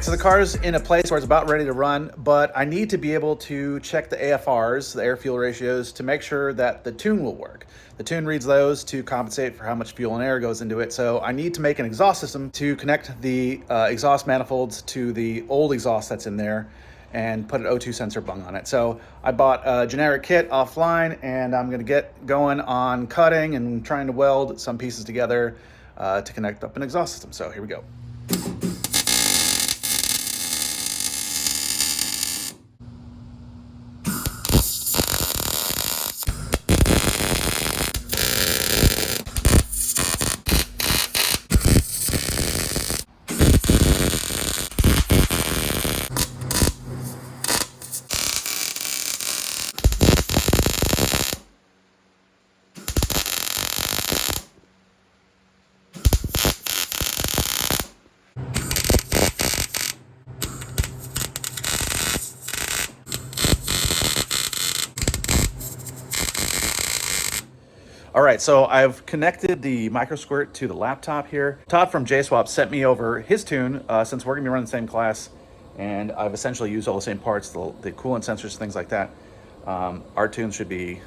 right, so the car's in a place where it's about ready to run, but I need to be able to check the AFRs, the air fuel ratios, to make sure that the tune will work. The tune reads those to compensate for how much fuel and air goes into it. So I need to make an exhaust system to connect the exhaust manifolds to the old exhaust that's in there and put an O2 sensor bung on it. So I bought a generic kit offline, and I'm gonna get going on cutting and trying to weld some pieces together to connect up an exhaust system. So here we go. All right, so I've connected the micro squirt to the laptop here. Todd from JSwap sent me over his tune since we're gonna be running the same class, and I've essentially used all the same parts, the coolant sensors, things like that. Our tune should be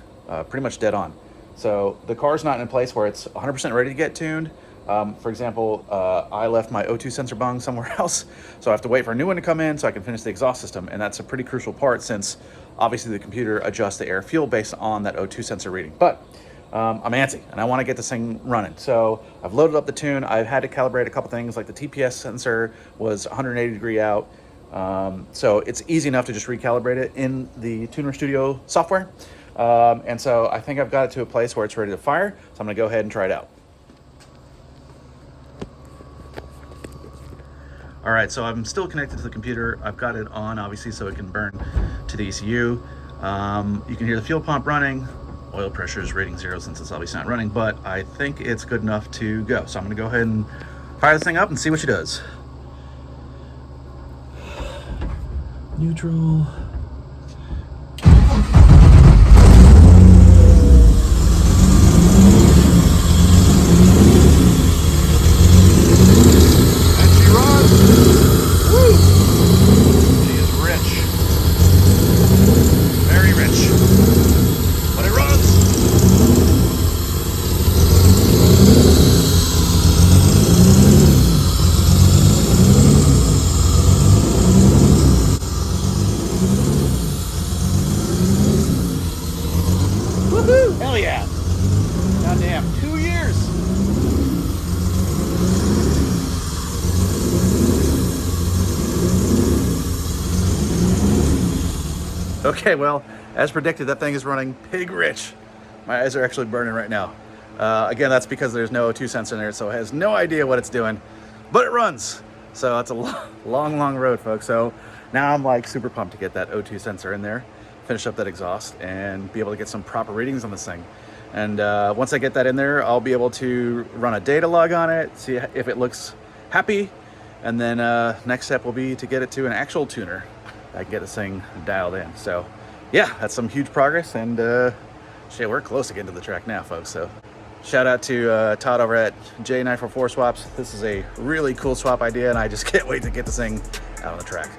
pretty much dead on. So the car's not in a place where it's 100% ready to get tuned. For example, I left my O2 sensor bung somewhere else, so I have to wait for a new one to come in so I can finish the exhaust system, and that's a pretty crucial part since obviously the computer adjusts the air fuel based on that O2 sensor reading. But I'm antsy and I want to get this thing running. So I've loaded up the tune. I've had to calibrate a couple things, like the TPS sensor was 180 degree out. So it's easy enough to just recalibrate it in the Tuner Studio software. And so I think I've got it to a place where it's ready to fire. So I'm gonna go ahead and try it out. All right, so I'm still connected to the computer. I've got it on, obviously, so it can burn to the ECU. You can hear the fuel pump running. Oil pressure is rating 0 since it's obviously not running, but I think it's good enough to go. So I'm gonna go ahead and fire this thing up and see what she does. Neutral. And she runs. Woo! She is rich. Very rich. But it runs. Woohoo! Hell yeah! Goddamn, 2 years! Okay, well, as predicted, that thing is running pig rich. My eyes are actually burning right now. Again, that's because there's no O2 sensor in there, so it has no idea what it's doing, but it runs. So it's a long road, folks. So now I'm like super pumped to get that O2 sensor in there, finish up that exhaust, and be able to get some proper readings on this thing. And once I get that in there, I'll be able to run a data log on it, see if it looks happy, and then next step will be to get it to an actual tuner. I can get this thing dialed in. So yeah, that's some huge progress, and shit, we're close to getting to the track now, folks. So shout out to Todd over at J944 Swaps. This is a really cool swap idea, and I just can't wait to get this thing out on the track.